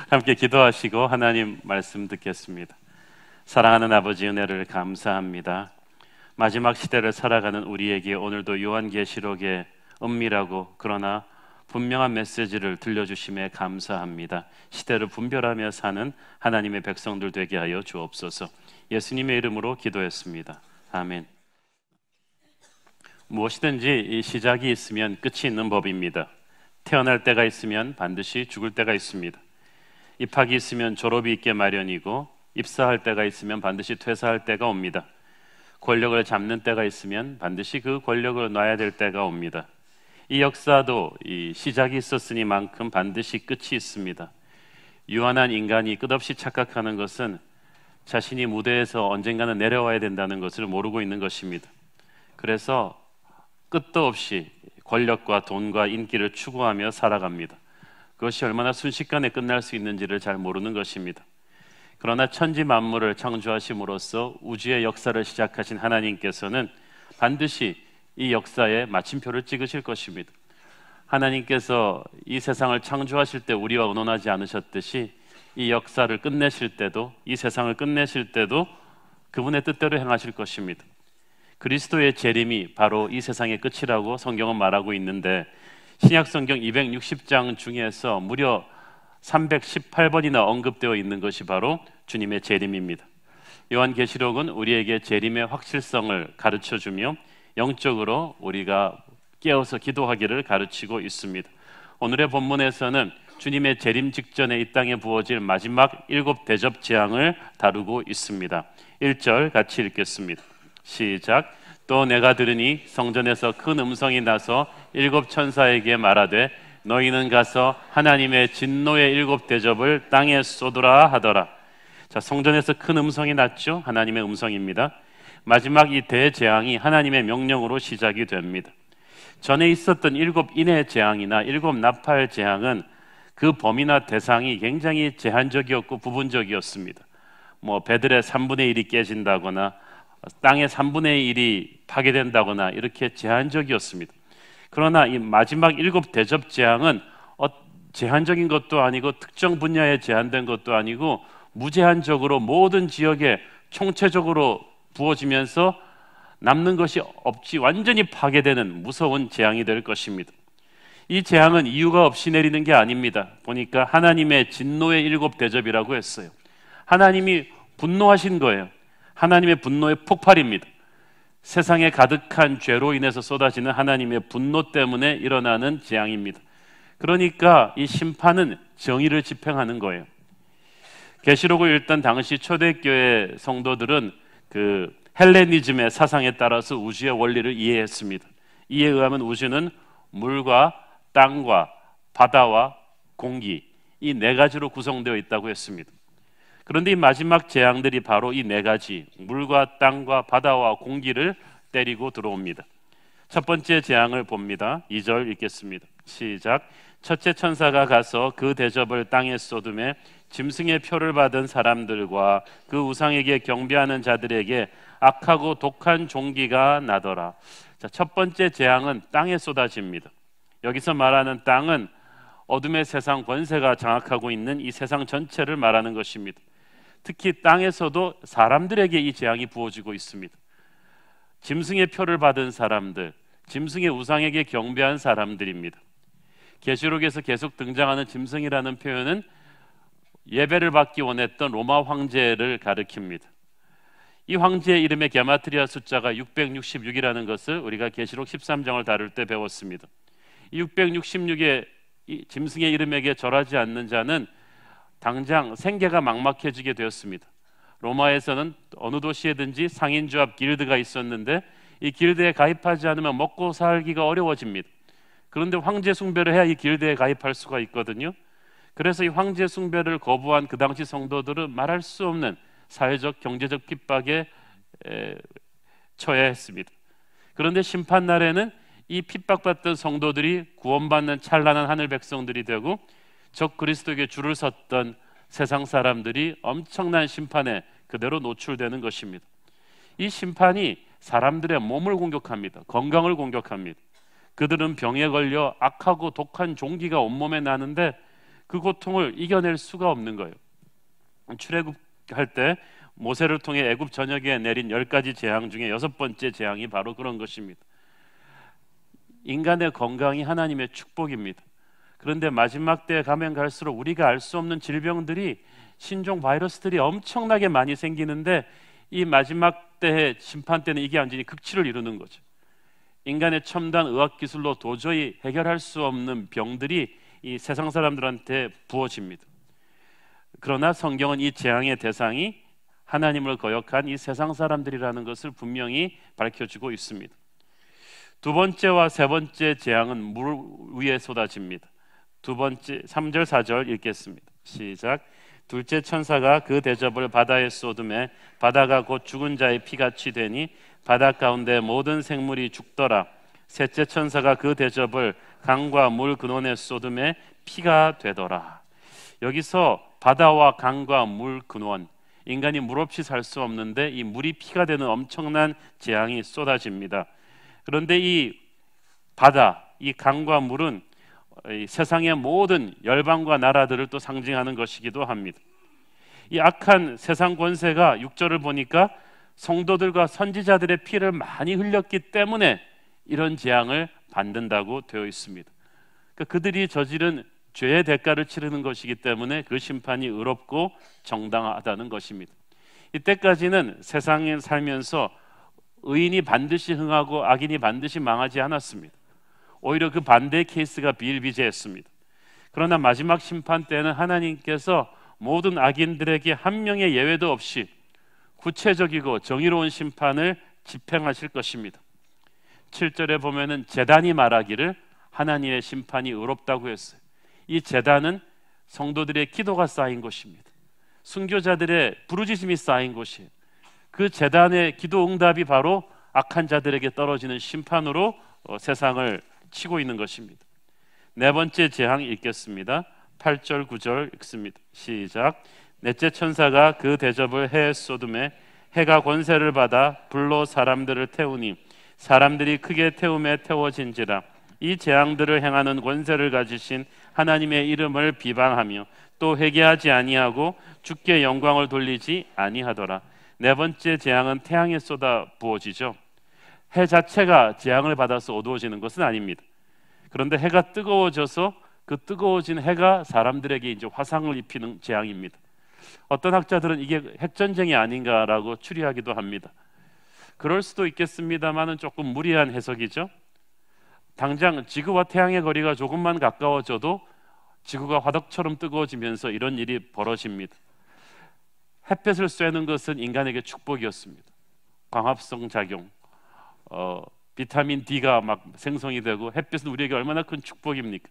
함께 기도하시고 하나님 말씀 듣겠습니다. 사랑하는 아버지, 은혜를 감사합니다. 마지막 시대를 살아가는 우리에게 오늘도 요한계시록의 은밀하고 그러나 분명한 메시지를 들려주심에 감사합니다. 시대를 분별하며 사는 하나님의 백성들 되게 하여 주옵소서. 예수님의 이름으로 기도했습니다. 아멘. 무엇이든지 이 시작이 있으면 끝이 있는 법입니다. 태어날 때가 있으면 반드시 죽을 때가 있습니다. 입학이 있으면 졸업이 있게 마련이고, 입사할 때가 있으면 반드시 퇴사할 때가 옵니다. 권력을 잡는 때가 있으면 반드시 그 권력을 놔야 될 때가 옵니다. 이 역사도 이 시작이 있었으니만큼 반드시 끝이 있습니다. 유한한 인간이 끝없이 착각하는 것은 자신이 무대에서 언젠가는 내려와야 된다는 것을 모르고 있는 것입니다. 그래서 끝도 없이 권력과 돈과 인기를 추구하며 살아갑니다. 그것이 얼마나 순식간에 끝날 수 있는지를 잘 모르는 것입니다. 그러나 천지 만물을 창조하심으로써 우주의 역사를 시작하신 하나님께서는 반드시 이 역사에 마침표를 찍으실 것입니다. 하나님께서 이 세상을 창조하실 때 우리와 의논하지 않으셨듯이 이 역사를 끝내실 때도, 이 세상을 끝내실 때도 그분의 뜻대로 행하실 것입니다. 그리스도의 재림이 바로 이 세상의 끝이라고 성경은 말하고 있는데, 신약성경 260장 중에서 무려 318번이나 언급되어 있는 것이 바로 주님의 재림입니다. 요한계시록은 우리에게 재림의 확실성을 가르쳐주며 영적으로 우리가 깨어서 기도하기를 가르치고 있습니다. 오늘의 본문에서는 주님의 재림 직전에 이 땅에 부어질 마지막 7 대접 재앙을 다루고 있습니다. 1절 같이 읽겠습니다. 시작. 또 내가 들으니 성전에서 큰 음성이 나서 7 천사에게 말하되 너희는 가서 하나님의 진노의 7 대접을 땅에 쏟으라 하더라. 자, 성전에서 큰 음성이 났죠. 하나님의 음성입니다. 마지막 이 대재앙이 하나님의 명령으로 시작이 됩니다. 전에 있었던 7 인의 재앙이나 7 나팔 재앙은 그 범위나 대상이 굉장히 제한적이었고 부분적이었습니다. 배들의 3분의 1이 깨진다거나 땅의 3분의 1이 파괴된다거나 이렇게 제한적이었습니다. 그러나 이 마지막 7 대접 재앙은 제한적인 것도 아니고 특정 분야에 제한된 것도 아니고 무제한적으로 모든 지역에 총체적으로 부어지면서 남는 것이 없이 완전히 파괴되는 무서운 재앙이 될 것입니다. 이 재앙은 이유가 없이 내리는 게 아닙니다. 보니까 하나님의 진노의 7 대접이라고 했어요. 하나님이 분노하신 거예요. 하나님의 분노의 폭발입니다. 세상에 가득한 죄로 인해서 쏟아지는 하나님의 분노 때문에 일어나는 재앙입니다. 그러니까 이 심판은 정의를 집행하는 거예요. 계시록을 읽던 당시 초대교회 성도들은 그 헬레니즘의 사상에 따라서 우주의 원리를 이해했습니다. 이에 의하면 우주는 물과 땅과 바다와 공기, 이 4가지로 구성되어 있다고 했습니다. 그런데 이 마지막 재앙들이 바로 이 4가지, 물과 땅과 바다와 공기를 때리고 들어옵니다. 첫 번째 재앙을 봅니다. 2절 읽겠습니다. 시작. 첫째 천사가 가서 그 대접을 땅에 쏟음에 짐승의 표를 받은 사람들과 그 우상에게 경배하는 자들에게 악하고 독한 종기가 나더라. 자, 첫 번째 재앙은 땅에 쏟아집니다. 여기서 말하는 땅은 어둠의 세상 권세가 장악하고 있는 이 세상 전체를 말하는 것입니다. 특히 땅에서도 사람들에게 이 재앙이 부어지고 있습니다. 짐승의 표를 받은 사람들, 짐승의 우상에게 경배한 사람들입니다. 계시록에서 계속 등장하는 짐승이라는 표현은 예배를 받기 원했던 로마 황제를 가리킵니다. 이 황제의 이름의 게마트리아 숫자가 666이라는 것을 우리가 계시록 13장을 다룰 때 배웠습니다. 이 666의 짐승의 이름에게 절하지 않는 자는 당장 생계가 막막해지게 되었습니다. 로마에서는 어느 도시에든지 상인조합 길드가 있었는데 이 길드에 가입하지 않으면 먹고 살기가 어려워집니다. 그런데 황제 숭배를 해야 이 길드에 가입할 수가 있거든요. 그래서 이 황제 숭배를 거부한 그 당시 성도들은 말할 수 없는 사회적 경제적 핍박에 처해야 했습니다. 그런데 심판날에는 이 핍박받던 성도들이 구원받는 찬란한 하늘 백성들이 되고 적 그리스도에게 줄을 섰던 세상 사람들이 엄청난 심판에 그대로 노출되는 것입니다. 이 심판이 사람들의 몸을 공격합니다. 건강을 공격합니다. 그들은 병에 걸려 악하고 독한 종기가 온몸에 나는데 그 고통을 이겨낼 수가 없는 거예요. 출애굽할 때 모세를 통해 애굽 전역에 내린 10가지 재앙 중에 6번째 재앙이 바로 그런 것입니다. 인간의 건강이 하나님의 축복입니다. 그런데 마지막 때에 가면 갈수록 우리가 알 수 없는 질병들이, 신종 바이러스들이 엄청나게 많이 생기는데, 이 마지막 때의 심판 때는 이게 완전히 극치를 이루는 거죠. 인간의 첨단 의학 기술로 도저히 해결할 수 없는 병들이 이 세상 사람들한테 부어집니다. 그러나 성경은 이 재앙의 대상이 하나님을 거역한 이 세상 사람들이라는 것을 분명히 밝혀주고 있습니다. 두 번째와 세 번째 재앙은 물 위에 쏟아집니다. 두 번째 3절 4절 읽겠습니다. 시작. 둘째 천사가 그 대접을 바다에 쏟음에 바다가 곧 죽은 자의 피같이 되니 바다 가운데 모든 생물이 죽더라. 셋째 천사가 그 대접을 강과 물 근원에 쏟음에 피가 되더라. 여기서 바다와 강과 물 근원, 인간이 물 없이 살 수 없는데 이 물이 피가 되는 엄청난 재앙이 쏟아집니다. 그런데 이 바다, 이 강과 물은 이 세상의 모든 열방과 나라들을 또 상징하는 것이기도 합니다. 이 악한 세상 권세가 6절을 보니까 성도들과 선지자들의 피를 많이 흘렸기 때문에 이런 재앙을 받는다고 되어 있습니다. 그러니까 그들이 저지른 죄의 대가를 치르는 것이기 때문에 그 심판이 의롭고 정당하다는 것입니다. 이때까지는 세상에 살면서 의인이 반드시 흥하고 악인이 반드시 망하지 않았습니다. 오히려 그 반대의 케이스가 비일비재했습니다. 그러나 마지막 심판 때는 하나님께서 모든 악인들에게 한 명의 예외도 없이 구체적이고 정의로운 심판을 집행하실 것입니다. 7절에 보면은 제단이 말하기를 하나님의 심판이 의롭다고 했어요. 이 제단은 성도들의 기도가 쌓인 곳입니다. 순교자들의 부르짖음이 쌓인 곳이에요. 그 제단의 기도 응답이 바로 악한 자들에게 떨어지는 심판으로 세상을 치고 있는 것입니다. 네 번째 재앙 읽겠습니다. 8절 9절 읽습니다. 시작. 넷째 천사가 그 대접을 해에 쏟음에 해가 권세를 받아 불로 사람들을 태우니 사람들이 크게 태움에 태워진지라. 이 재앙들을 행하는 권세를 가지신 하나님의 이름을 비방하며 또 회개하지 아니하고 주께 영광을 돌리지 아니하더라. 네 번째 재앙은 태양에 쏟아 부어지죠. 해 자체가 재앙을 받아서 어두워지는 것은 아닙니다. 그런데 해가 뜨거워져서 그 뜨거워진 해가 사람들에게 이제 화상을 입히는 재앙입니다. 어떤 학자들은 이게 핵전쟁이 아닌가라고 추리하기도 합니다. 그럴 수도 있겠습니다만은 조금 무리한 해석이죠. 당장 지구와 태양의 거리가 조금만 가까워져도 지구가 화덕처럼 뜨거워지면서 이런 일이 벌어집니다. 햇볕을 쐬는 것은 인간에게 축복이었습니다. 광합성 작용, 비타민 D가 막 생성이 되고 햇빛은 우리에게 얼마나 큰 축복입니까?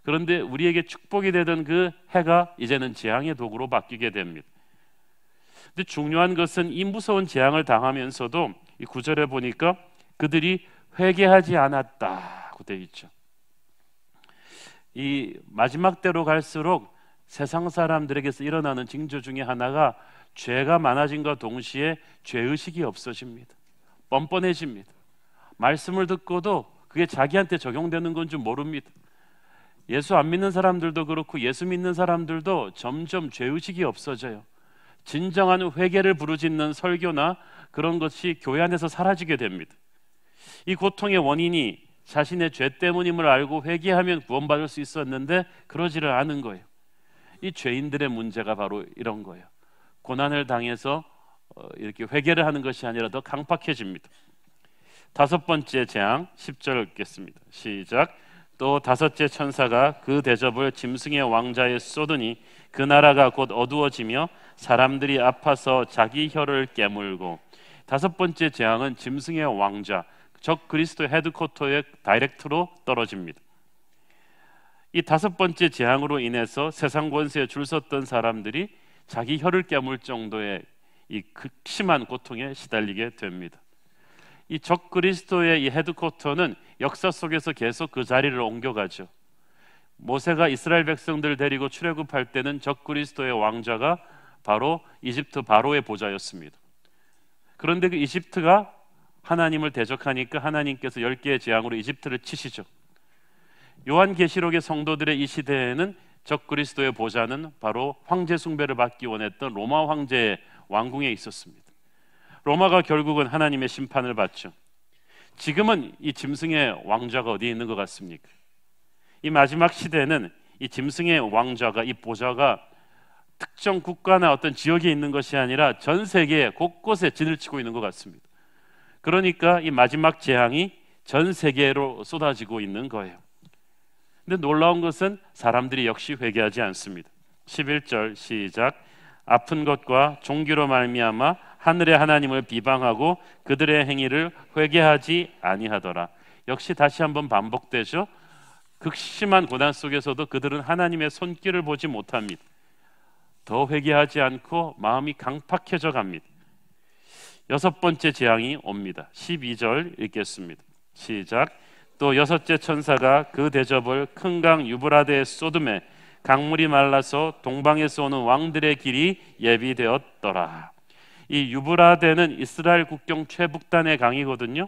그런데 우리에게 축복이 되던 그 해가 이제는 재앙의 도구로 바뀌게 됩니다. 근데 중요한 것은 이 무서운 재앙을 당하면서도 이 9절에 보니까 그들이 회개하지 않았다고 되어 있죠. 이 마지막 때로 갈수록 세상 사람들에게서 일어나는 징조 중에 하나가 죄가 많아진과 동시에 죄의식이 없어집니다. 뻔뻔해집니다. 말씀을 듣고도 그게 자기한테 적용되는 건 줄 모릅니다. 예수 안 믿는 사람들도 그렇고 예수 믿는 사람들도 점점 죄의식이 없어져요. 진정한 회개를 부르짖는 설교나 그런 것이 교회 안에서 사라지게 됩니다. 이 고통의 원인이 자신의 죄 때문임을 알고 회개하면 구원받을 수 있었는데 그러지를 않은 거예요. 이 죄인들의 문제가 바로 이런 거예요. 고난을 당해서 이렇게 회개를 하는 것이 아니라 더 강팍해집니다. 다섯 번째 재앙 10절 읽겠습니다. 시작. 또 다섯째 천사가 그 대접을 짐승의 왕자에 쏟으니 그 나라가 곧 어두워지며 사람들이 아파서 자기 혀를 깨물고. 다섯 번째 재앙은 짐승의 왕자, 적 그리스도의 헤드쿼터의 다이렉트로 떨어집니다. 이 다섯 번째 재앙으로 인해서 세상 권세에 줄 섰던 사람들이 자기 혀를 깨물 정도의 이 극심한 고통에 시달리게 됩니다. 이 적 그리스도의 이 헤드쿼터는 역사 속에서 계속 그 자리를 옮겨가죠. 모세가 이스라엘 백성들을 데리고 출애굽할 때는 적 그리스도의 왕자가 바로 이집트 바로의 보좌였습니다. 그런데 그 이집트가 하나님을 대적하니까 하나님께서 10개의 재앙으로 이집트를 치시죠. 요한계시록의 성도들의 이 시대에는 적그리스도의 보좌는 바로 황제 숭배를 받기 원했던 로마 황제의 왕궁에 있었습니다. 로마가 결국은 하나님의 심판을 받죠. 지금은 이 짐승의 왕좌가 어디에 있는 것 같습니까? 이 마지막 시대는 이 짐승의 왕좌가, 이 보좌가 특정 국가나 어떤 지역에 있는 것이 아니라 전 세계 곳곳에 진을 치고 있는 것 같습니다. 그러니까 이 마지막 재앙이 전 세계로 쏟아지고 있는 거예요. 근데 놀라운 것은 사람들이 역시 회개하지 않습니다. 11절 시작. 아픈 것과 종기로 말미암아 하늘의 하나님을 비방하고 그들의 행위를 회개하지 아니하더라. 역시 다시 한번 반복되죠. 극심한 고난 속에서도 그들은 하나님의 손길을 보지 못합니다. 더 회개하지 않고 마음이 강팍해져 갑니다. 여섯 번째 재앙이 옵니다. 12절 읽겠습니다. 시작. 또 여섯째 천사가 그 대접을 큰 강 유브라데에 쏟음에 강물이 말라서 동방에서 오는 왕들의 길이 예비되었더라. 이 유브라데는 이스라엘 국경 최북단의 강이거든요.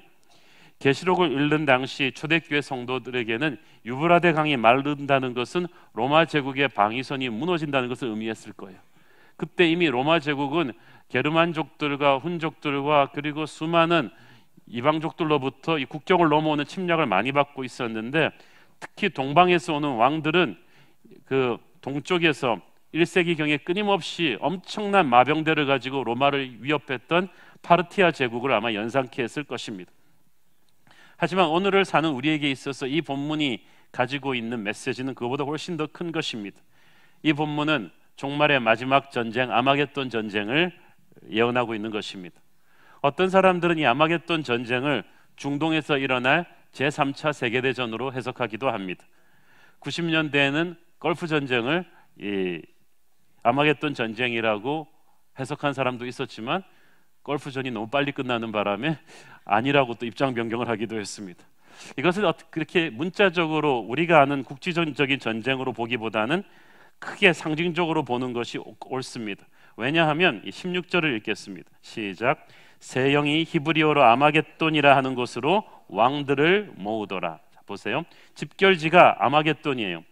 계시록을 읽는 당시 초대교회 성도들에게는 유브라데 강이 마른다는 것은 로마 제국의 방위선이 무너진다는 것을 의미했을 거예요. 그때 이미 로마 제국은 게르만족들과 훈족들과 그리고 수많은 이방족들로부터 이 국경을 넘어오는 침략을 많이 받고 있었는데, 특히 동방에서 오는 왕들은 그 동쪽에서 1세기경에 끊임없이 엄청난 마병대를 가지고 로마를 위협했던 파르티아 제국을 아마 연상케 했을 것입니다. 하지만 오늘을 사는 우리에게 있어서 이 본문이 가지고 있는 메시지는 그보다 훨씬 더 큰 것입니다. 이 본문은 종말의 마지막 전쟁, 아마겟돈 전쟁을 예언하고 있는 것입니다. 어떤 사람들은 이 아마겟돈 전쟁을 중동에서 일어날 제3차 세계대전으로 해석하기도 합니다. 90년대에는 걸프 전쟁을 이 아마겟돈 전쟁이라고 해석한 사람도 있었지만 걸프전이 너무 빨리 끝나는 바람에 아니라고 또 입장 변경을 하기도 했습니다. 이것을 그렇게 문자적으로 우리가 아는 국지적인 전쟁으로 보기보다는 크게 상징적으로 보는 것이 옳습니다. 왜냐하면 16절을 읽겠습니다. 시작. 새 영이 히브리어로 아마겟돈이라 하는 곳으로 왕들을 모으더라. 자, 보세요. 집결지가 아마겟돈이에요.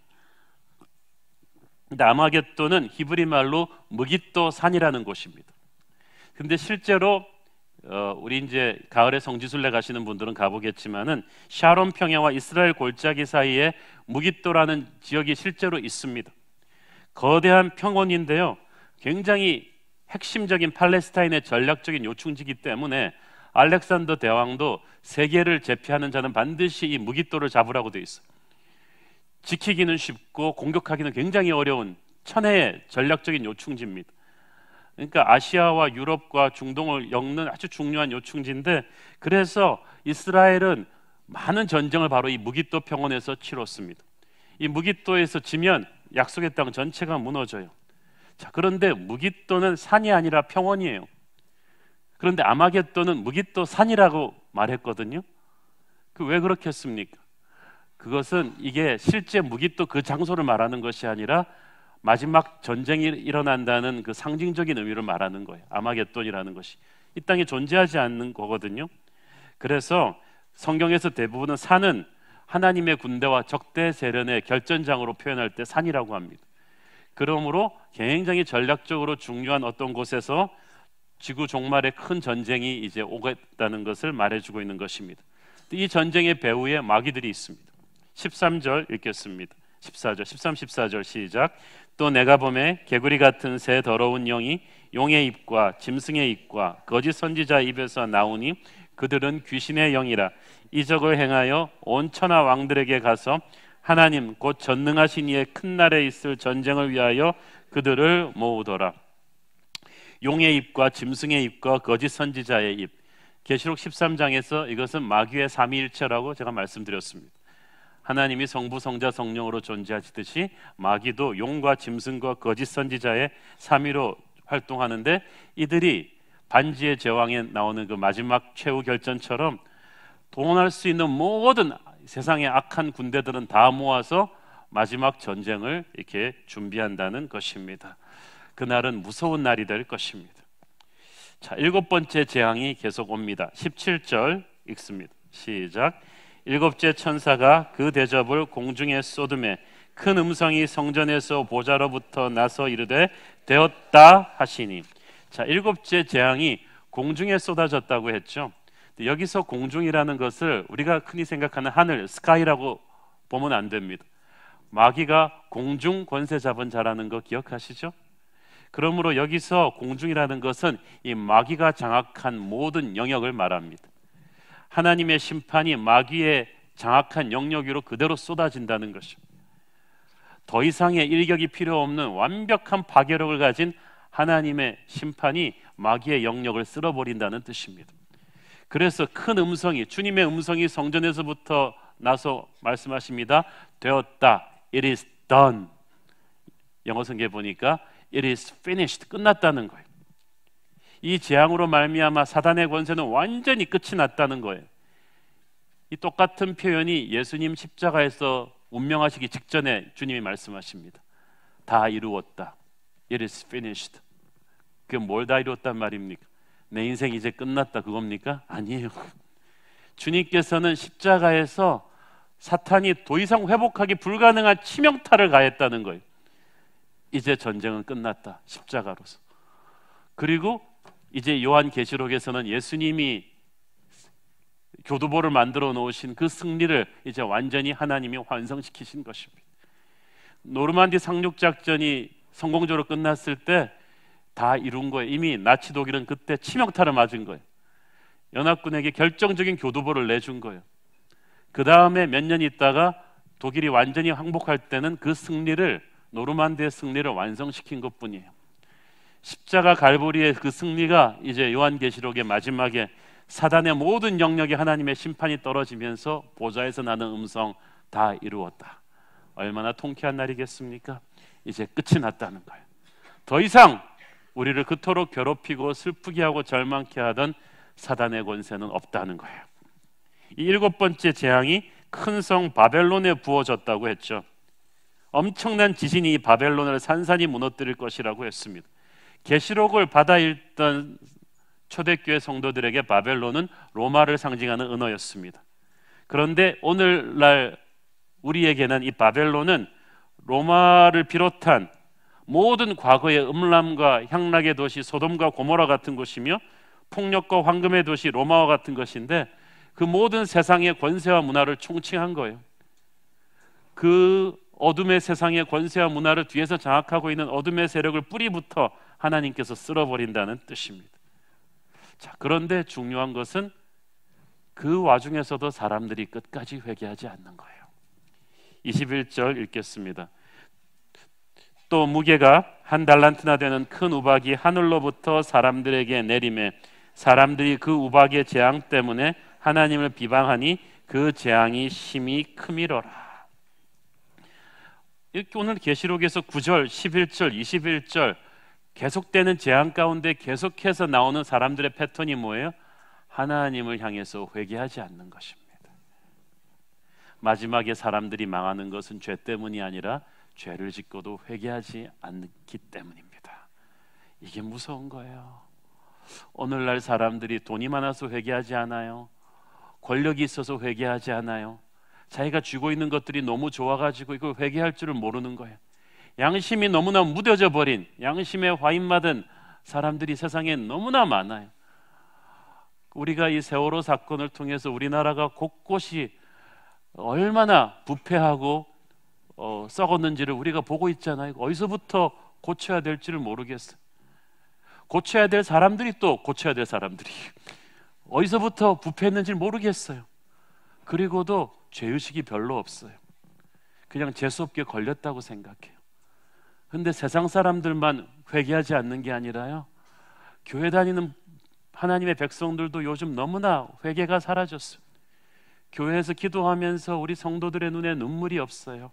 근데 아마겟돈은 히브리 말로 무깃도 산이라는 곳입니다. 근데 실제로 우리 이제 가을에 성지순례 가시는 분들은 가보겠지만은 샤론 평야와 이스라엘 골짜기 사이에 무깃도라는 지역이 실제로 있습니다. 거대한 평원인데요, 굉장히 핵심적인 팔레스타인의 전략적인 요충지이기 때문에 알렉산더 대왕도 세계를 제패하는 자는 반드시 이 무깃도를 잡으라고 되어 있어요. 지키기는 쉽고 공격하기는 굉장히 어려운 천혜의 전략적인 요충지입니다. 그러니까 아시아와 유럽과 중동을 엮는 아주 중요한 요충지인데, 그래서 이스라엘은 많은 전쟁을 바로 이 무깃도 평원에서 치렀습니다. 이 무깃도에서 지면 약속의 땅 전체가 무너져요. 자, 그런데 무깃도는 산이 아니라 평원이에요. 그런데 아마겟돈은 무깃도 산이라고 말했거든요. 왜 그렇게 했습니까? 그것은 이게 실제 무깃도 그 장소를 말하는 것이 아니라 마지막 전쟁이 일어난다는 그 상징적인 의미를 말하는 거예요. 아마겟돈이라는 것이 이 땅에 존재하지 않는 거거든요. 그래서 성경에서 대부분은 산은 하나님의 군대와 적대 세력의 결전장으로 표현할 때 산이라고 합니다. 그러므로 굉장히 전략적으로 중요한 어떤 곳에서 지구 종말의 큰 전쟁이 이제 오겠다는 것을 말해주고 있는 것입니다. 이 전쟁의 배후에 마귀들이 있습니다. 13절 읽겠습니다. 14절, 13, 14절 시작. 또 내가 보매 개구리 같은 새 더러운 영이 용의 입과 짐승의 입과 거짓 선지자 입에서 나오니 그들은 귀신의 영이라. 이적을 행하여 온 천하 왕들에게 가서 하나님 곧 전능하신 이의 큰 날에 있을 전쟁을 위하여 그들을 모으더라. 용의 입과 짐승의 입과 거짓 선지자의 입. 계시록 13장에서 이것은 마귀의 삼위일체라고 제가 말씀드렸습니다. 하나님이 성부, 성자, 성령으로 존재하시듯이 마귀도 용과 짐승과 거짓 선지자의 삼위로 활동하는데, 이들이 반지의 제왕에 나오는 그 마지막 최후 결전처럼 동원할 수 있는 모든 세상의 악한 군대들은 다 모아서 마지막 전쟁을 이렇게 준비한다는 것입니다. 그날은 무서운 날이 될 것입니다. 자, 일곱 번째 재앙이 계속 옵니다. 17절 읽습니다. 시작. 일곱째 천사가 그 대접을 공중에 쏟음에 큰 음성이 성전에서 보좌로부터 나서 이르되 되었다 하시니. 자, 일곱째 재앙이 공중에 쏟아졌다고 했죠. 여기서 공중이라는 것을 우리가 흔히 생각하는 하늘, 스카이라고 보면 안 됩니다. 마귀가 공중 권세 잡은 자라는 거 기억하시죠? 그러므로 여기서 공중이라는 것은 이 마귀가 장악한 모든 영역을 말합니다. 하나님의 심판이 마귀의 장악한 영역 위로 그대로 쏟아진다는 것이죠. 더 이상의 일격이 필요 없는 완벽한 파괴력을 가진 하나님의 심판이 마귀의 영역을 쓸어버린다는 뜻입니다. 그래서 큰 음성이, 주님의 음성이 성전에서부터 나서 말씀하십니다. 되었다. It is done. 영어 성경에 보니까 It is finished. 끝났다는 거예요. 이 재앙으로 말미암아 사단의 권세는 완전히 끝이 났다는 거예요. 이 똑같은 표현이 예수님 십자가에서 운명하시기 직전에 주님이 말씀하십니다. 다 이루었다. It is finished. 그게 뭘 다 이루었단 말입니까? 내 인생 이제 끝났다 그겁니까? 아니에요. 주님께서는 십자가에서 사탄이 더 이상 회복하기 불가능한 치명타를 가했다는 거예요. 이제 전쟁은 끝났다. 십자가로서. 그리고 이제 요한계시록에서는 예수님이 교두보를 만들어 놓으신 그 승리를 이제 완전히 하나님이 완성시키신 것입니다. 노르만디 상륙작전이 성공적으로 끝났을 때 다 이룬 거예요. 이미 나치 독일은 그때 치명타를 맞은 거예요. 연합군에게 결정적인 교두보를 내준 거예요. 그 다음에 몇 년 있다가 독일이 완전히 항복할 때는 그 승리를, 노르만디의 승리를 완성시킨 것뿐이에요. 십자가 갈보리의 그 승리가 이제 요한계시록의 마지막에 사단의 모든 영역에 하나님의 심판이 떨어지면서 보좌에서 나는 음성 다 이루었다. 얼마나 통쾌한 날이겠습니까? 이제 끝이 났다는 거예요. 더 이상 우리를 그토록 괴롭히고 슬프게 하고 절망케 하던 사단의 권세는 없다는 거예요. 이 일곱 번째 재앙이 큰 성 바벨론에 부어졌다고 했죠. 엄청난 지진이 이 바벨론을 산산이 무너뜨릴 것이라고 했습니다. 계시록을 받아 읽던 초대교회 성도들에게 바벨론은 로마를 상징하는 언어였습니다. 그런데 오늘날 우리에게는 이 바벨론은 로마를 비롯한 모든 과거의 음란과 향락의 도시 소돔과 고모라 같은 곳이며 폭력과 황금의 도시 로마와 같은 것인데, 그 모든 세상의 권세와 문화를 총칭한 거예요. 그 어둠의 세상의 권세와 문화를 뒤에서 장악하고 있는 어둠의 세력을 뿌리부터 하나님께서 쓸어버린다는 뜻입니다. 자, 그런데 중요한 것은 그 와중에서도 사람들이 끝까지 회개하지 않는 거예요. 21절 읽겠습니다. 또 무게가 한 달란트나 되는 큰 우박이 하늘로부터 사람들에게 내림에 사람들이 그 우박의 재앙 때문에 하나님을 비방하니 그 재앙이 심히 크미러라. 이렇게 오늘 계시록에서 9절, 11절, 21절 계속되는 재앙 가운데 계속해서 나오는 사람들의 패턴이 뭐예요? 하나님을 향해서 회개하지 않는 것입니다. 마지막에 사람들이 망하는 것은 죄 때문이 아니라 죄를 짓고도 회개하지 않기 때문입니다. 이게 무서운 거예요. 오늘날 사람들이 돈이 많아서 회개하지 않아요. 권력이 있어서 회개하지 않아요. 자기가 쥐고 있는 것들이 너무 좋아가지고 이걸 회개할 줄을 모르는 거예요. 양심이 너무나 무뎌져 버린, 양심에 화인맞은 사람들이 세상에 너무나 많아요. 우리가 이 세월호 사건을 통해서 우리나라가 곳곳이 얼마나 부패하고 썩었는지를 우리가 보고 있잖아요. 어디서부터 고쳐야 될지를 모르겠어요. 고쳐야 될 사람들이 또 고쳐야 될 사람들이 어디서부터 부패했는지를 모르겠어요. 그리고도 죄의식이 별로 없어요. 그냥 재수없게 걸렸다고 생각해요. 근데 세상 사람들만 회개하지 않는 게 아니라요, 교회 다니는 하나님의 백성들도 요즘 너무나 회개가 사라졌어요. 교회에서 기도하면서 우리 성도들의 눈에 눈물이 없어요.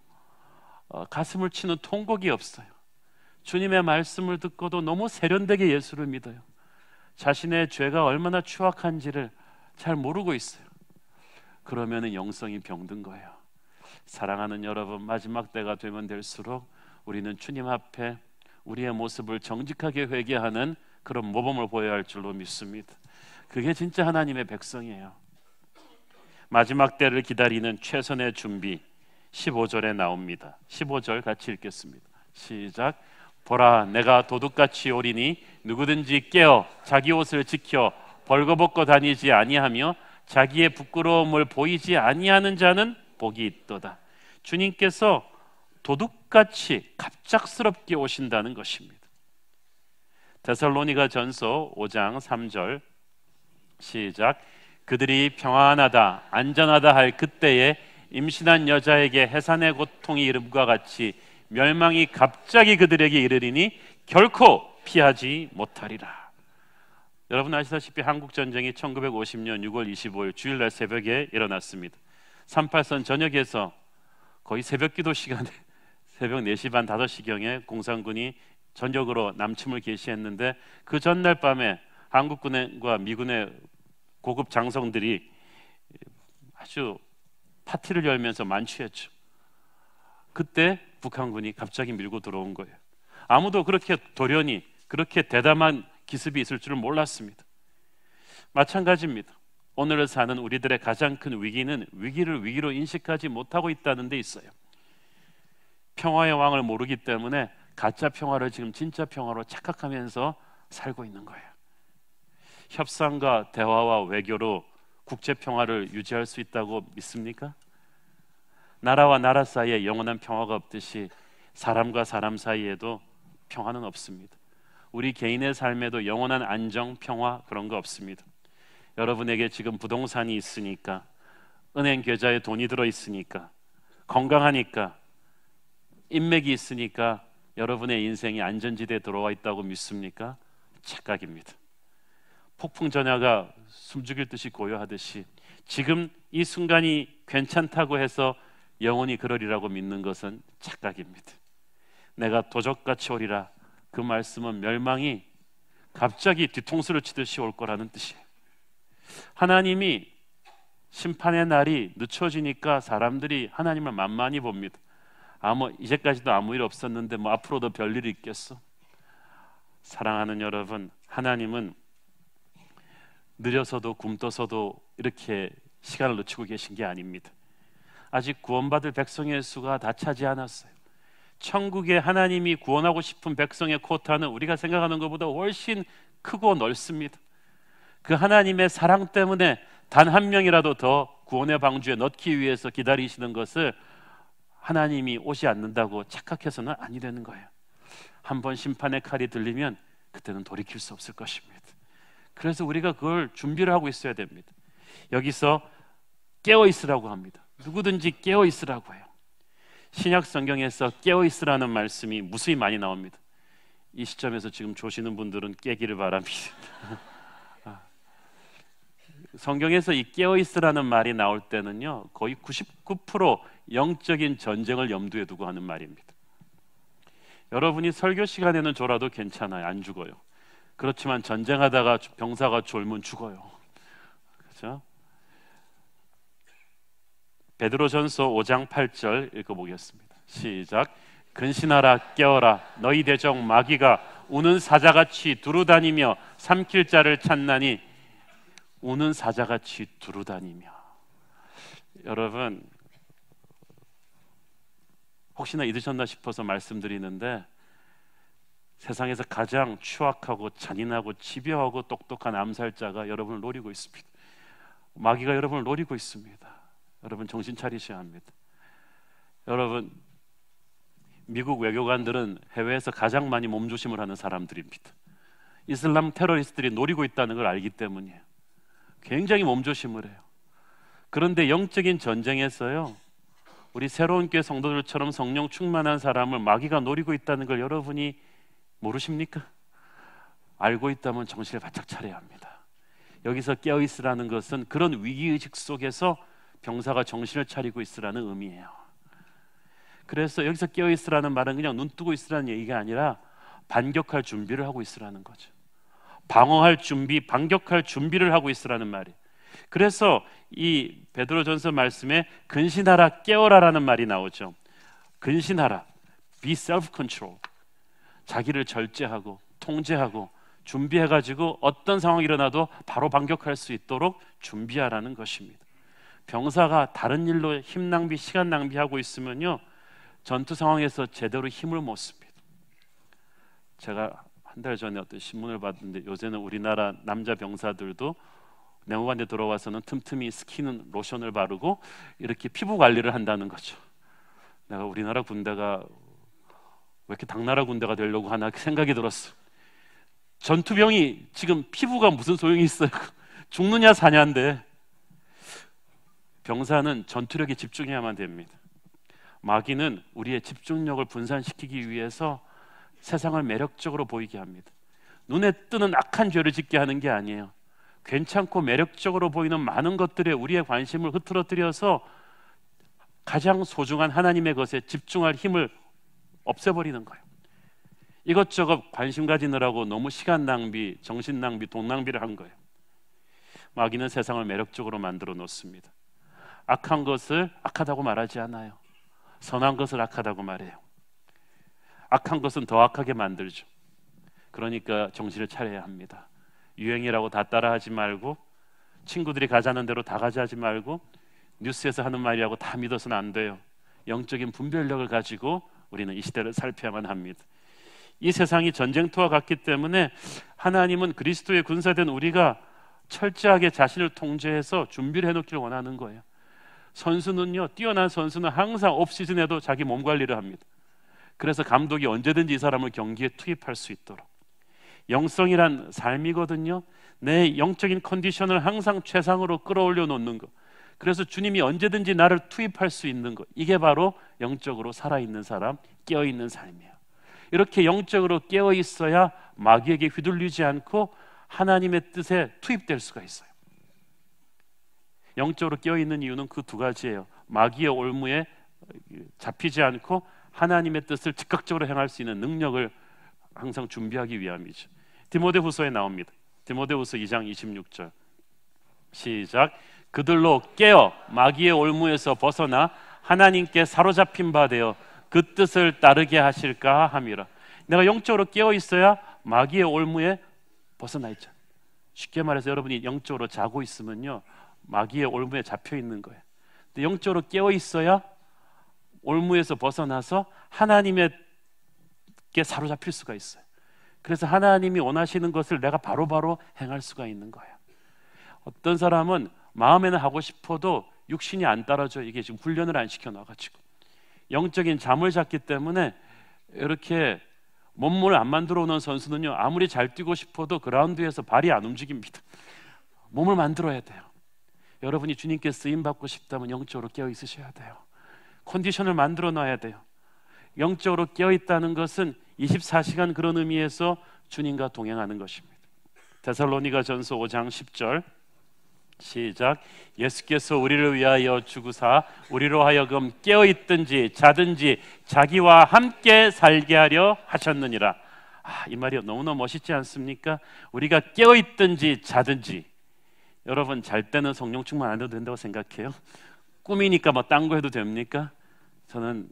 가슴을 치는 통곡이 없어요. 주님의 말씀을 듣고도 너무 세련되게 예수를 믿어요. 자신의 죄가 얼마나 추악한지를 잘 모르고 있어요. 그러면은 영성이 병든 거예요. 사랑하는 여러분, 마지막 때가 되면 될수록 우리는 주님 앞에 우리의 모습을 정직하게 회개하는 그런 모범을 보여야 할 줄로 믿습니다. 그게 진짜 하나님의 백성이에요. 마지막 때를 기다리는 최선의 준비, 15절에 나옵니다. 15절 같이 읽겠습니다. 시작. 보라, 내가 도둑같이 오리니 누구든지 깨어 자기 옷을 지켜 벌거벗고 다니지 아니하며 자기의 부끄러움을 보이지 아니하는 자는 복이 있도다. 주님께서 도둑같이 갑작스럽게 오신다는 것입니다. 데살로니가 전서 5장 3절 시작. 그들이 평안하다 안전하다 할 그때에 임신한 여자에게 해산의 고통이 이름과 같이 멸망이 갑자기 그들에게 이르리니 결코 피하지 못하리라. 여러분 아시다시피 한국전쟁이 1950년 6월 25일 주일날 새벽에 일어났습니다. 38선 전역에서 거의 새벽기도 시간에 새벽 4시 반 5시경에 공산군이 전역으로 남침을 개시했는데 그 전날 밤에 한국군과 미군의 고급 장성들이 아주 파티를 열면서 만취했죠. 그때 북한군이 갑자기 밀고 들어온 거예요. 아무도 그렇게 돌연히 그렇게 대담한 기습이 있을 줄은 몰랐습니다. 마찬가지입니다. 오늘을 사는 우리들의 가장 큰 위기는 위기를 위기로 인식하지 못하고 있다는 데 있어요. 평화의 왕을 모르기 때문에 가짜 평화를 지금 진짜 평화로 착각하면서 살고 있는 거예요. 협상과 대화와 외교로 국제 평화를 유지할 수 있다고 믿습니까? 나라와 나라 사이에 영원한 평화가 없듯이 사람과 사람 사이에도 평화는 없습니다. 우리 개인의 삶에도 영원한 안정, 평화 그런 거 없습니다. 여러분에게 지금 부동산이 있으니까, 은행 계좌에 돈이 들어 있으니까, 건강하니까, 인맥이 있으니까 여러분의 인생이 안전지대에 들어와 있다고 믿습니까? 착각입니다. 폭풍 전야가 숨죽일 듯이 고요하듯이 지금 이 순간이 괜찮다고 해서 영원히 그러리라고 믿는 것은 착각입니다. 내가 도적같이 오리라, 그 말씀은 멸망이 갑자기 뒤통수를 치듯이 올 거라는 뜻이에요. 하나님이 심판의 날이 늦춰지니까 사람들이 하나님을 만만히 봅니다. 이제까지도 아무 일 없었는데 앞으로도 별일이 있겠어? 사랑하는 여러분, 하나님은 느려서도 굼떠서도 이렇게 시간을 늦추고 계신 게 아닙니다. 아직 구원받을 백성의 수가 다 차지 않았어요. 천국에 하나님이 구원하고 싶은 백성의 쿼타는 우리가 생각하는 것보다 훨씬 크고 넓습니다. 그 하나님의 사랑 때문에 단 한 명이라도 더 구원의 방주에 넣기 위해서 기다리시는 것을 하나님이 오지 않는다고 착각해서는 아니 되는 거예요. 한번 심판의 칼이 들리면 그때는 돌이킬 수 없을 것입니다. 그래서 우리가 그걸 준비를 하고 있어야 됩니다. 여기서 깨어 있으라고 합니다. 누구든지 깨어 있으라고 해요. 신약 성경에서 깨어 있으라는 말씀이 무수히 많이 나옵니다. 이 시점에서 지금 조시는 분들은 깨기를 바랍니다. 성경에서 이 깨어 있으라는 말이 나올 때는요, 거의 99% 영적인 전쟁을 염두에 두고 하는 말입니다. 여러분이 설교 시간에는 졸아도 괜찮아요. 안 죽어요. 그렇지만 전쟁하다가 병사가 졸면 죽어요. 그렇죠? 베드로전서 5장 8절 읽어보겠습니다. 시작. 근신하라 깨어라 너희 대적 마귀가 우는 사자같이 두루다니며 삼킬 자를 찾나니. 우는 사자같이 두루다니며. 여러분 혹시나 잊으셨나 싶어서 말씀드리는데 세상에서 가장 추악하고 잔인하고 집요하고 똑똑한 암살자가 여러분을 노리고 있습니다. 마귀가 여러분을 노리고 있습니다. 여러분 정신 차리셔야 합니다. 여러분 미국 외교관들은 해외에서 가장 많이 몸조심을 하는 사람들입니다. 이슬람 테러리스트들이 노리고 있다는 걸 알기 때문이에요. 굉장히 몸조심을 해요. 그런데 영적인 전쟁에서요, 우리 새로운 교회 성도들처럼 성령 충만한 사람을 마귀가 노리고 있다는 걸 여러분이 모르십니까? 알고 있다면 정신을 바짝 차려야 합니다. 여기서 깨어있으라는 것은 그런 위기의식 속에서 병사가 정신을 차리고 있으라는 의미예요. 그래서 여기서 깨어있으라는 말은 그냥 눈 뜨고 있으라는 얘기가 아니라 반격할 준비를 하고 있으라는 거죠. 방어할 준비, 반격할 준비를 하고 있으라는 말이에요. 그래서 이 베드로전서 말씀에 근신하라 깨어라라는 말이 나오죠. 근신하라, be self-control, 자기를 절제하고 통제하고 준비해가지고 어떤 상황이 일어나도 바로 반격할 수 있도록 준비하라는 것입니다. 병사가 다른 일로 힘 낭비, 시간 낭비하고 있으면요, 전투 상황에서 제대로 힘을 못 씁니다. 제가 한 달 전에 어떤 신문을 봤는데 요새는 우리나라 남자 병사들도 내무반대 들어와서는 틈틈이 스키는 로션을 바르고 이렇게 피부 관리를 한다는 거죠. 내가 우리나라 군대가 왜 이렇게 당나라 군대가 되려고 하나 생각이 들었어. 전투병이 지금 피부가 무슨 소용이 있어요? 죽느냐 사냐인데. 병사는 전투력에 집중해야만 됩니다. 마귀는 우리의 집중력을 분산시키기 위해서 세상을 매력적으로 보이게 합니다. 눈에 뜨는 악한 죄를 짓게 하는 게 아니에요. 괜찮고 매력적으로 보이는 많은 것들에 우리의 관심을 흐트러뜨려서 가장 소중한 하나님의 것에 집중할 힘을 없애버리는 거예요. 이것저것 관심 가지느라고 너무 시간 낭비, 정신 낭비, 돈 낭비를 한 거예요. 마귀는 세상을 매력적으로 만들어 놓습니다. 악한 것을 악하다고 말하지 않아요. 선한 것을 악하다고 말해요. 악한 것은 더 악하게 만들죠. 그러니까 정신을 차려야 합니다. 유행이라고 다 따라하지 말고, 친구들이 가자는 대로 다 가자하지 말고, 뉴스에서 하는 말이라고 다 믿어서는 안 돼요. 영적인 분별력을 가지고 우리는 이 시대를 살펴야만 합니다. 이 세상이 전쟁터와 같기 때문에 하나님은 그리스도의 군사된 우리가 철저하게 자신을 통제해서 준비를 해놓기를 원하는 거예요. 선수는요, 뛰어난 선수는 항상 옵시즌에도 자기 몸 관리를 합니다. 그래서 감독이 언제든지 이 사람을 경기에 투입할 수 있도록. 영성이란 삶이거든요. 내 영적인 컨디션을 항상 최상으로 끌어올려 놓는 것. 그래서 주님이 언제든지 나를 투입할 수 있는 것. 이게 바로 영적으로 살아있는 사람, 깨어있는 삶이에요. 이렇게 영적으로 깨어있어야 마귀에게 휘둘리지 않고 하나님의 뜻에 투입될 수가 있어요. 영적으로 깨어있는 이유는 그 두 가지예요. 마귀의 올무에 잡히지 않고 하나님의 뜻을 즉각적으로 행할 수 있는 능력을 항상 준비하기 위함이죠. 디모데후서에 나옵니다. 디모데후서 2장 26절 시작. 그들로 깨어 마귀의 올무에서 벗어나 하나님께 사로잡힌 바 되어 그 뜻을 따르게 하실까 함이라. 내가 영적으로 깨어 있어야 마귀의 올무에 벗어나 있죠. 쉽게 말해서 여러분이 영적으로 자고 있으면요, 마귀의 올무에 잡혀 있는 거예요. 근데 영적으로 깨어 있어야 올무에서 벗어나서 하나님께 사로잡힐 수가 있어요. 그래서 하나님이 원하시는 것을 내가 바로바로 행할 수가 있는 거예요. 어떤 사람은 마음에는 하고 싶어도 육신이 안 따라줘. 이게 지금 훈련을 안 시켜놔가지고 영적인 잠을 잤기 때문에 이렇게 몸을 안 만들어 놓은 선수는요, 아무리 잘 뛰고 싶어도 그라운드에서 발이 안 움직입니다. 몸을 만들어야 돼요. 여러분이 주님께 쓰임 받고 싶다면 영적으로 깨어 있으셔야 돼요. 컨디션을 만들어 놔야 돼요. 영적으로 깨어 있다는 것은 24시간 그런 의미에서 주님과 동행하는 것입니다. 데살로니가전서 5장 10절 시작. 예수께서 우리를 위하여 죽으사 우리로 하여금 깨어 있든지 자든지 자기와 함께 살게 하려 하셨느니라. 이 말이 너무나 멋있지 않습니까? 우리가 깨어 있든지 자든지. 여러분, 잘 때는 성령 충만 안 해도 된다고 생각해요? 꿈이니까 뭐 딴 거 해도 됩니까? 저는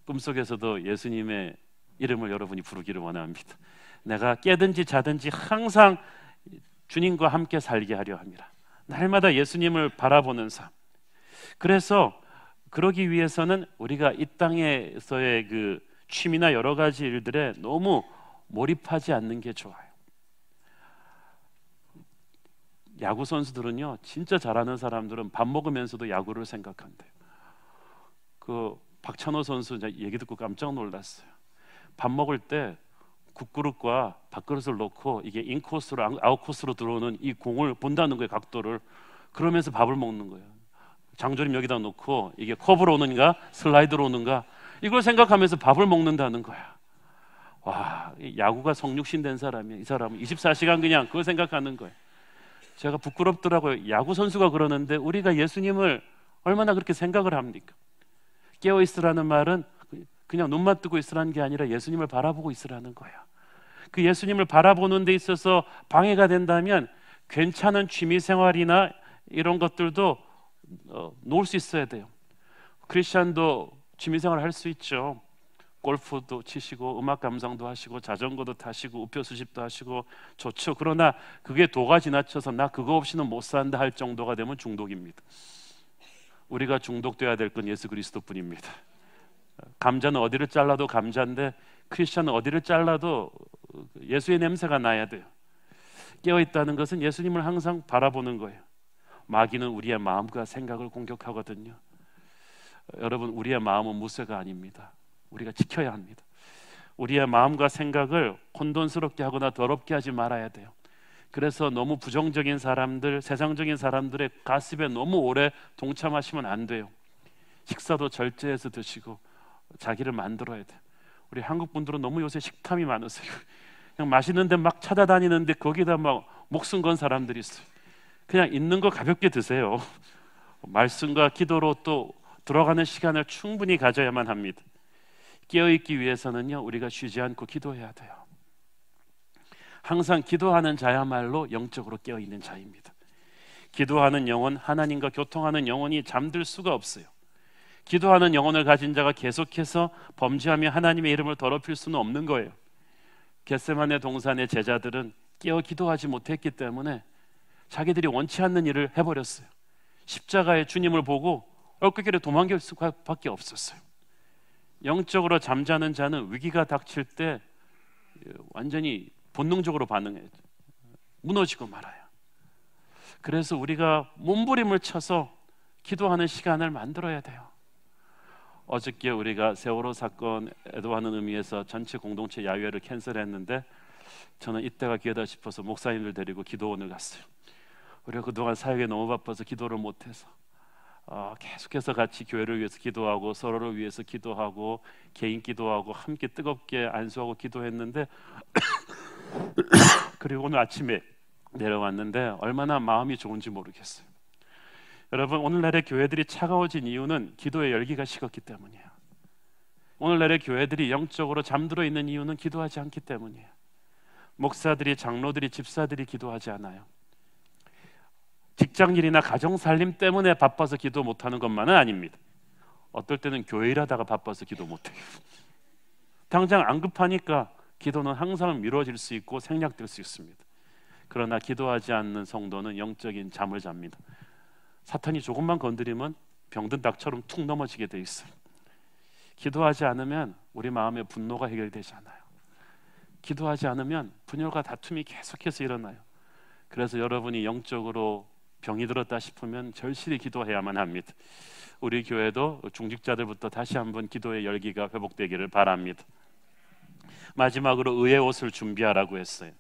꿈속에서도 예수님의 이름을 여러분이 부르기를 원합니다. 내가 깨든지 자든지 항상 주님과 함께 살게 하려 합니다. 날마다 예수님을 바라보는 삶. 그래서 그러기 위해서는 우리가 이 땅에서의 그 취미나 여러 가지 일들에 너무 몰입하지 않는 게 좋아요. 야구 선수들은요, 진짜 잘하는 사람들은 밥 먹으면서도 야구를 생각한대요. 그 박찬호 선수 얘기 듣고 깜짝 놀랐어요. 밥 먹을 때 국그릇과 밥그릇을 놓고 이게 인코스로 아웃코스로 들어오는 이 공을 본다는 거예요. 각도를. 그러면서 밥을 먹는 거예요. 장조림 여기다 놓고 이게 커브로 오는가 슬라이드로 오는가 이걸 생각하면서 밥을 먹는다는 거야. 와, 야구가 성육신 된 사람이야. 이 사람은 24시간 그냥 그걸 생각하는 거예요. 제가 부끄럽더라고요. 야구 선수가 그러는데 우리가 예수님을 얼마나 그렇게 생각을 합니까? 깨어 있으라는 말은 그냥 눈만 뜨고 있으라는 게 아니라 예수님을 바라보고 있으라는 거야. 그 예수님을 바라보는 데 있어서 방해가 된다면 괜찮은 취미 생활이나 이런 것들도 놓을 수 있어야 돼요. 크리스찬도 취미 생활 할 수 있죠. 골프도 치시고 음악 감상도 하시고 자전거도 타시고 우표 수집도 하시고 좋죠. 그러나 그게 도가 지나쳐서 나 그거 없이는 못 산다 할 정도가 되면 중독입니다. 우리가 중독되어야 될 건 예수 그리스도뿐입니다. 감자는 어디를 잘라도 감자인데 크리스천은 어디를 잘라도 예수의 냄새가 나야 돼요. 깨어있다는 것은 예수님을 항상 바라보는 거예요. 마귀는 우리의 마음과 생각을 공격하거든요. 여러분, 우리의 마음은 무쇠가 아닙니다. 우리가 지켜야 합니다. 우리의 마음과 생각을 혼돈스럽게 하거나 더럽게 하지 말아야 돼요. 그래서 너무 부정적인 사람들, 세상적인 사람들의 가십에 너무 오래 동참하시면 안 돼요. 식사도 절제해서 드시고 자기를 만들어야 돼요. 우리 한국 분들은 너무 요새 식탐이 많으세요. 그냥 맛있는데 막 찾아다니는데 거기다 막 목숨 건 사람들이 있어요. 그냥 있는 거 가볍게 드세요. 말씀과 기도로 또 들어가는 시간을 충분히 가져야만 합니다. 깨어있기 위해서는요, 우리가 쉬지 않고 기도해야 돼요. 항상 기도하는 자야말로 영적으로 깨어있는 자입니다. 기도하는 영혼, 하나님과 교통하는 영혼이 잠들 수가 없어요. 기도하는 영혼을 가진 자가 계속해서 범죄하며 하나님의 이름을 더럽힐 수는 없는 거예요. 겟세마네 동산의 제자들은 깨어 기도하지 못했기 때문에 자기들이 원치 않는 일을 해버렸어요. 십자가의 주님을 보고 얼굴길에 도망갈 수밖에 없었어요. 영적으로 잠자는 자는 위기가 닥칠 때 완전히 본능적으로 반응해요. 무너지고 말아요. 그래서 우리가 몸부림을 쳐서 기도하는 시간을 만들어야 돼요. 어저께 우리가 세월호 사건 애도하는 의미에서 전체 공동체 야유회를 캔슬했는데 저는 이때가 기회다 싶어서 목사님들 데리고 기도원을 갔어요. 우리가 그동안 사역에 너무 바빠서 기도를 못해서 계속해서 같이 교회를 위해서 기도하고 서로를 위해서 기도하고 개인 기도하고 함께 뜨겁게 안수하고 기도했는데 그리고 오늘 아침에 내려왔는데 얼마나 마음이 좋은지 모르겠어요. 여러분, 오늘날의 교회들이 차가워진 이유는 기도의 열기가 식었기 때문이에요. 오늘날의 교회들이 영적으로 잠들어 있는 이유는 기도하지 않기 때문이에요. 목사들이, 장로들이, 집사들이 기도하지 않아요. 직장일이나 가정살림 때문에 바빠서 기도 못하는 것만은 아닙니다. 어떨 때는 교회 일하다가 바빠서 기도 못해요. 당장 안 급하니까 기도는 항상 미뤄질 수 있고 생략될 수 있습니다. 그러나 기도하지 않는 성도는 영적인 잠을 잡니다. 사탄이 조금만 건드리면 병든 닭처럼 툭 넘어지게 돼 있어요. 기도하지 않으면 우리 마음의 분노가 해결되지 않아요. 기도하지 않으면 분열과 다툼이 계속해서 일어나요. 그래서 여러분이 영적으로 병이 들었다 싶으면 절실히 기도해야만 합니다. 우리 교회도 중직자들부터 다시 한번 기도의 열기가 회복되기를 바랍니다. 마지막으로 의의 옷을 준비하라고 했어요.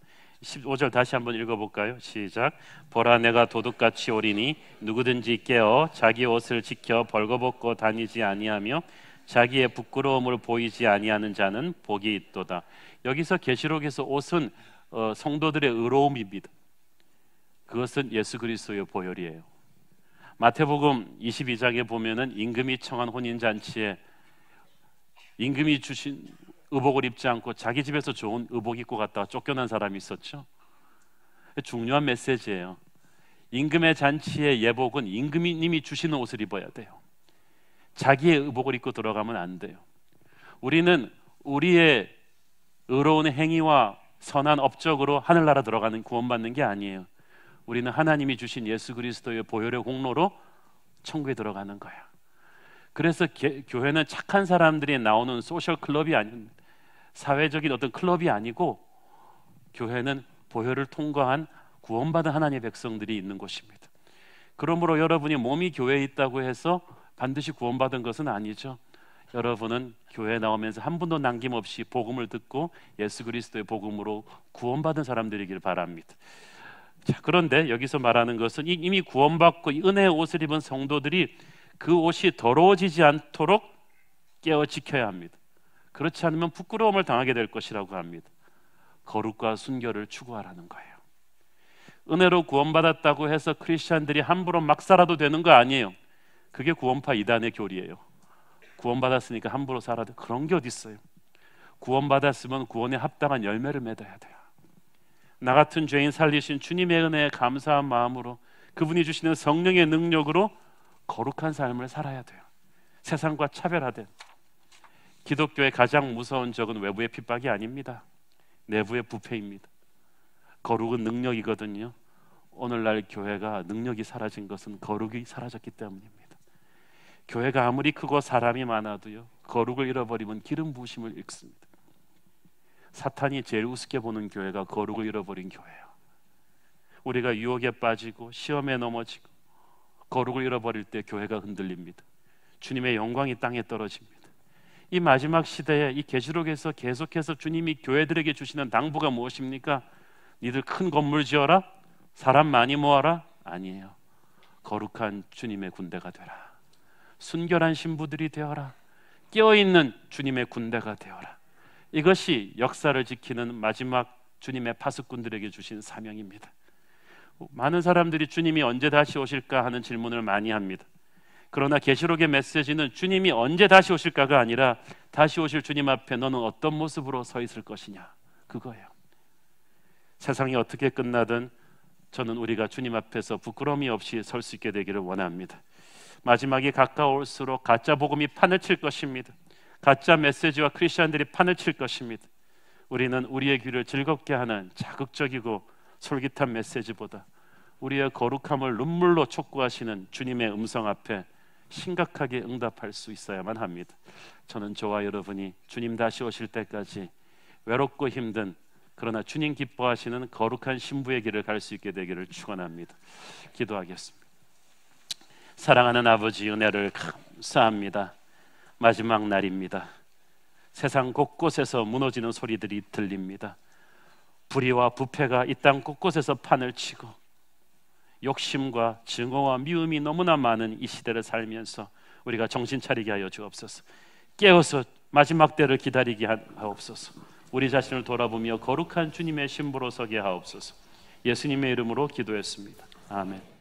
15절 다시 한번 읽어볼까요? 시작. 보라, 내가 도둑같이 오리니 누구든지 깨어 자기 옷을 지켜 벌거벗고 다니지 아니하며 자기의 부끄러움을 보이지 아니하는 자는 복이 있도다. 여기서 계시록에서 옷은 성도들의 의로움입니다. 그것은 예수 그리스도의 보혈이에요. 마태복음 22장에 보면은 임금이 청한 혼인잔치에 임금이 주신 의복을 입지 않고 자기 집에서 좋은 의복 입고 갔다가 쫓겨난 사람이 있었죠. 중요한 메시지예요. 임금의 잔치의 예복은 임금님이 주시는 옷을 입어야 돼요. 자기의 의복을 입고 들어가면 안 돼요. 우리는 우리의 의로운 행위와 선한 업적으로 하늘나라 들어가는 구원받는 게 아니에요. 우리는 하나님이 주신 예수 그리스도의 보혈의 공로로 천국에 들어가는 거야. 그래서 교회는 착한 사람들이 나오는 소셜 클럽이 아닙니다. 사회적인 어떤 클럽이 아니고 교회는 보혈을 통과한 구원받은 하나님의 백성들이 있는 곳입니다. 그러므로 여러분이 몸이 교회에 있다고 해서 반드시 구원받은 것은 아니죠. 여러분은 교회에 나오면서 한 분도 남김없이 복음을 듣고 예수 그리스도의 복음으로 구원받은 사람들이길 바랍니다. 자, 그런데 여기서 말하는 것은 이미 구원받고 은혜의 옷을 입은 성도들이 그 옷이 더러워지지 않도록 깨어 지켜야 합니다. 그렇지 않으면 부끄러움을 당하게 될 것이라고 합니다. 거룩과 순결을 추구하라는 거예요. 은혜로 구원받았다고 해서 크리스찬들이 함부로 막 살아도 되는 거 아니에요. 그게 구원파 이단의 교리예요. 구원받았으니까 함부로 살아도 돼. 그런 게 어디 있어요. 구원받았으면 구원에 합당한 열매를 맺어야 돼요. 나 같은 죄인 살리신 주님의 은혜에 감사한 마음으로 그분이 주시는 성령의 능력으로 거룩한 삶을 살아야 돼요. 세상과 차별화된. 기독교의 가장 무서운 적은 외부의 핍박이 아닙니다. 내부의 부패입니다. 거룩은 능력이거든요. 오늘날 교회가 능력이 사라진 것은 거룩이 사라졌기 때문입니다. 교회가 아무리 크고 사람이 많아도요, 거룩을 잃어버리면 기름 부으심을 잃습니다. 사탄이 제일 우습게 보는 교회가 거룩을 잃어버린 교회예요. 우리가 유혹에 빠지고 시험에 넘어지고 거룩을 잃어버릴 때 교회가 흔들립니다. 주님의 영광이 땅에 떨어집니다. 이 마지막 시대에 이 계시록에서 계속해서 주님이 교회들에게 주시는 당부가 무엇입니까? 니들 큰 건물 지어라? 사람 많이 모아라? 아니에요. 거룩한 주님의 군대가 되라. 순결한 신부들이 되어라. 깨어있는 주님의 군대가 되어라. 이것이 역사를 지키는 마지막 주님의 파수꾼들에게 주신 사명입니다. 많은 사람들이 주님이 언제 다시 오실까 하는 질문을 많이 합니다. 그러나 계시록의 메시지는 주님이 언제 다시 오실까가 아니라 다시 오실 주님 앞에 너는 어떤 모습으로 서 있을 것이냐, 그거예요. 세상이 어떻게 끝나든 저는 우리가 주님 앞에서 부끄러움이 없이 설 수 있게 되기를 원합니다. 마지막이 가까울수록 가짜 복음이 판을 칠 것입니다. 가짜 메시지와 크리스천들이 판을 칠 것입니다. 우리는 우리의 귀를 즐겁게 하는 자극적이고 솔깃한 메시지보다 우리의 거룩함을 눈물로 촉구하시는 주님의 음성 앞에 심각하게 응답할 수 있어야만 합니다. 저는 저와 여러분이 주님 다시 오실 때까지 외롭고 힘든, 그러나 주님 기뻐하시는 거룩한 신부의 길을 갈 수 있게 되기를 축원합니다. 기도하겠습니다. 사랑하는 아버지, 은혜를 감사합니다. 마지막 날입니다. 세상 곳곳에서 무너지는 소리들이 들립니다. 불의와 부패가 이 땅 곳곳에서 판을 치고 욕심과 증오와 미움이 너무나 많은 이 시대를 살면서 우리가 정신 차리게 하여 주옵소서. 깨어서 마지막 때를 기다리게 하옵소서. 우리 자신을 돌아보며 거룩한 주님의 신부로 서게 하옵소서. 예수님의 이름으로 기도했습니다. 아멘.